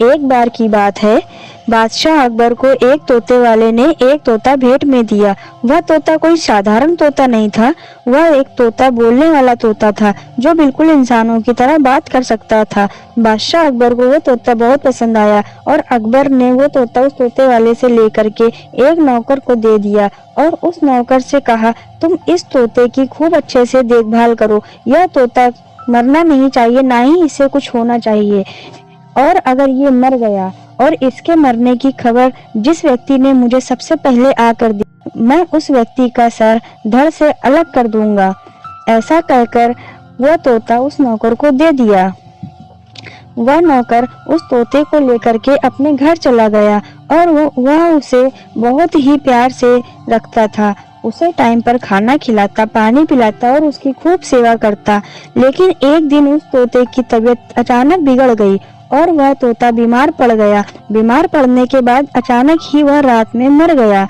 एक बार की बात है, बादशाह अकबर को एक तोते वाले ने एक तोता भेंट में दिया। वह तोता कोई साधारण तोता नहीं था, वह एक तोता बोलने वाला तोता था जो बिल्कुल इंसानों की तरह बात कर सकता था। बादशाह अकबर को वो तोता बहुत पसंद आया और अकबर ने वो तोता उस तोते वाले से लेकर के एक नौकर को दे दिया और उस नौकर से कहा, तुम इस तोते की खूब अच्छे से देखभाल करो। यह तोता मरना नहीं चाहिए, ना ही इसे कुछ होना चाहिए, और अगर ये मर गया और इसके मरने की खबर जिस व्यक्ति ने मुझे सबसे पहले आकर दी, मैं उस व्यक्ति का सर धड़ से अलग कर दूंगा। ऐसा कहकर वह तोता उस नौकर को दे दिया। वह नौकर उस तोते को लेकर के अपने घर चला गया और वह उसे बहुत ही प्यार से रखता था। उसे टाइम पर खाना खिलाता, पानी पिलाता और उसकी खूब सेवा करता। लेकिन एक दिन उस तोते की तबीयत अचानक बिगड़ गई और वह तोता बीमार पड़ गया। बीमार पड़ने के बाद अचानक ही वह रात में मर गया।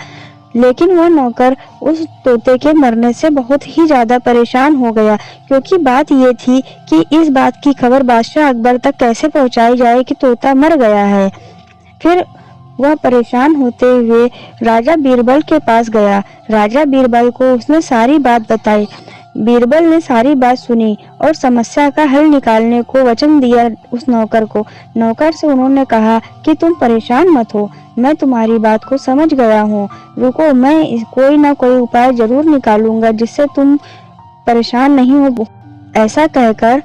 लेकिन वह नौकर उस तोते के मरने से बहुत ही ज्यादा परेशान हो गया, क्योंकि बात ये थी कि इस बात की खबर बादशाह अकबर तक कैसे पहुंचाई जाए कि तोता मर गया है। फिर वह परेशान होते हुए राजा बीरबल के पास गया। राजा बीरबल को उसने सारी बात बताई। बीरबल ने सारी बात सुनी और समस्या का हल निकालने को वचन दिया उस नौकर को। नौकर से उन्होंने कहा कि तुम परेशान मत हो, मैं तुम्हारी बात को समझ गया हूँ। रुको, मैं कोई ना कोई उपाय जरूर निकालूंगा जिससे तुम परेशान नहीं हो। ऐसा कहकर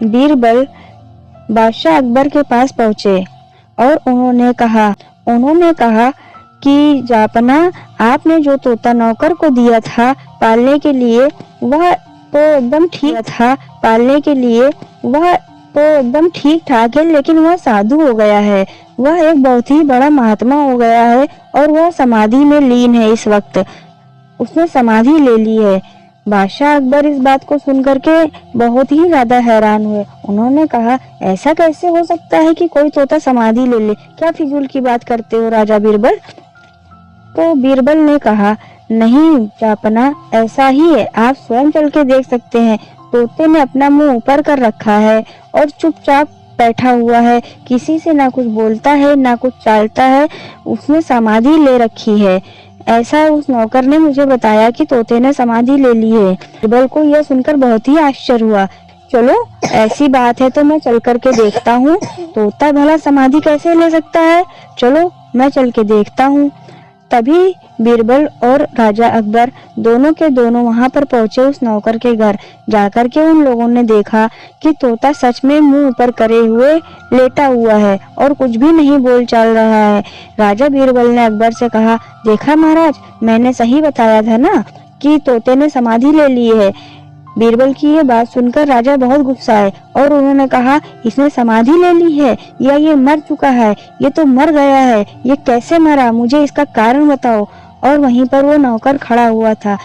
बीरबल बादशाह अकबर के पास पहुंचे और उन्होंने कहा कि जापना, आपने जो तोता नौकर को दिया था पालने के लिए, वह तो एकदम ठीक था पालने के लिए, वह तो एकदम ठीक ठाक है, लेकिन वह साधु हो गया है। वह एक बहुत ही बड़ा महात्मा हो गया है और वह समाधि में लीन है। इस वक्त उसने समाधि ले ली है। बादशाह अकबर इस बात को सुनकर के बहुत ही ज्यादा हैरान हुए। उन्होंने कहा, ऐसा कैसे हो सकता है कि कोई तोता समाधि ले ले? क्या फिजूल की बात करते हो राजा बीरबल? तो बीरबल ने कहा, नहीं जापना, ऐसा ही है, आप स्वयं चल के देख सकते हैं। तोते ने अपना मुंह ऊपर कर रखा है और चुपचाप बैठा हुआ है, किसी से ना कुछ बोलता है ना कुछ चालता है, उसने समाधि ले रखी है। ऐसा उस नौकर ने मुझे बताया कि तोते ने समाधि ले ली है। बीरबल को यह सुनकर बहुत ही आश्चर्य हुआ। चलो, ऐसी बात है तो मैं चल करके देखता हूँ, तोता भला समाधि कैसे ले सकता है? चलो मैं चल के देखता हूँ। तभी बीरबल और राजा अकबर दोनों के दोनों वहां पर पहुंचे उस नौकर के घर। जाकर के उन लोगों ने देखा कि तोता सच में मुंह ऊपर करे हुए लेटा हुआ है और कुछ भी नहीं बोल चाल रहा है। राजा बीरबल ने अकबर से कहा, देखा महाराज, मैंने सही बताया था ना कि तोते ने समाधि ले ली है। बीरबल की ये बात सुनकर राजा बहुत गुस्सा आए और उन्होंने कहा, इसने समाधि ले ली है या ये मर चुका है? ये तो मर गया है, ये कैसे मरा? मुझे इसका कारण बताओ। और वहीं पर वो नौकर खड़ा हुआ था।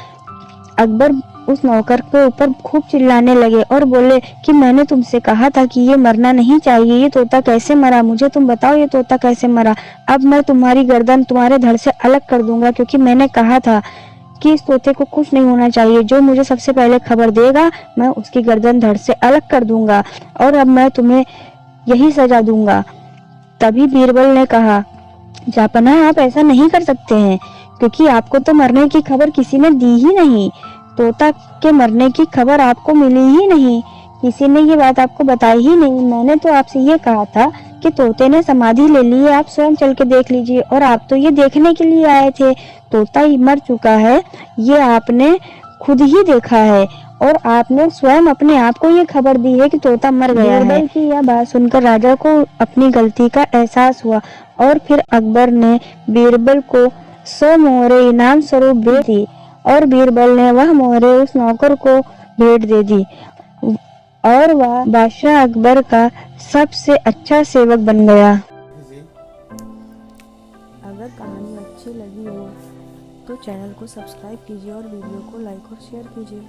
अकबर उस नौकर के ऊपर खूब चिल्लाने लगे और बोले कि मैंने तुमसे कहा था कि ये मरना नहीं चाहिए, ये तोता कैसे मरा? मुझे तुम बताओ, ये तोता कैसे मरा? अब मैं तुम्हारी गर्दन तुम्हारे धड़ से अलग कर दूंगा, क्योंकि मैंने कहा था कि इस तोते को कुछ नहीं होना चाहिए। जो मुझे सबसे पहले खबर देगा मैं उसकी गर्दन धड़ से अलग कर दूंगा और अब मैं तुम्हें यही सजा दूंगा। तभी बीरबल ने कहा, जापना, आप ऐसा नहीं कर सकते हैं, क्योंकि आपको तो मरने की खबर किसी ने दी ही नहीं। तोता के मरने की खबर आपको मिली ही नहीं, किसी ने ये बात आपको बताई ही नहीं। मैंने तो आपसे ये कहा था कि तोते ने समाधि ले ली है, आप स्वयं चल के देख लीजिए, और आप तो ये देखने के लिए आए थे। तोता ही मर चुका है, ये आपने खुद ही देखा है और आपने स्वयं अपने आप को ये खबर दी है कि तोता मर गया है। बीरबल की यह बात सुनकर राजा को अपनी गलती का एहसास हुआ और फिर अकबर ने बीरबल को 100 मोहरे इनाम स्वरूप दे दी और बीरबल ने वह मोहरे उस नौकर को भेंट दे दी और वह बादशाह अकबर का सबसे अच्छा सेवक बन गया। अगर कहानी अच्छी लगी हो तो चैनल को सब्सक्राइब कीजिए और वीडियो को लाइक और शेयर कीजिए।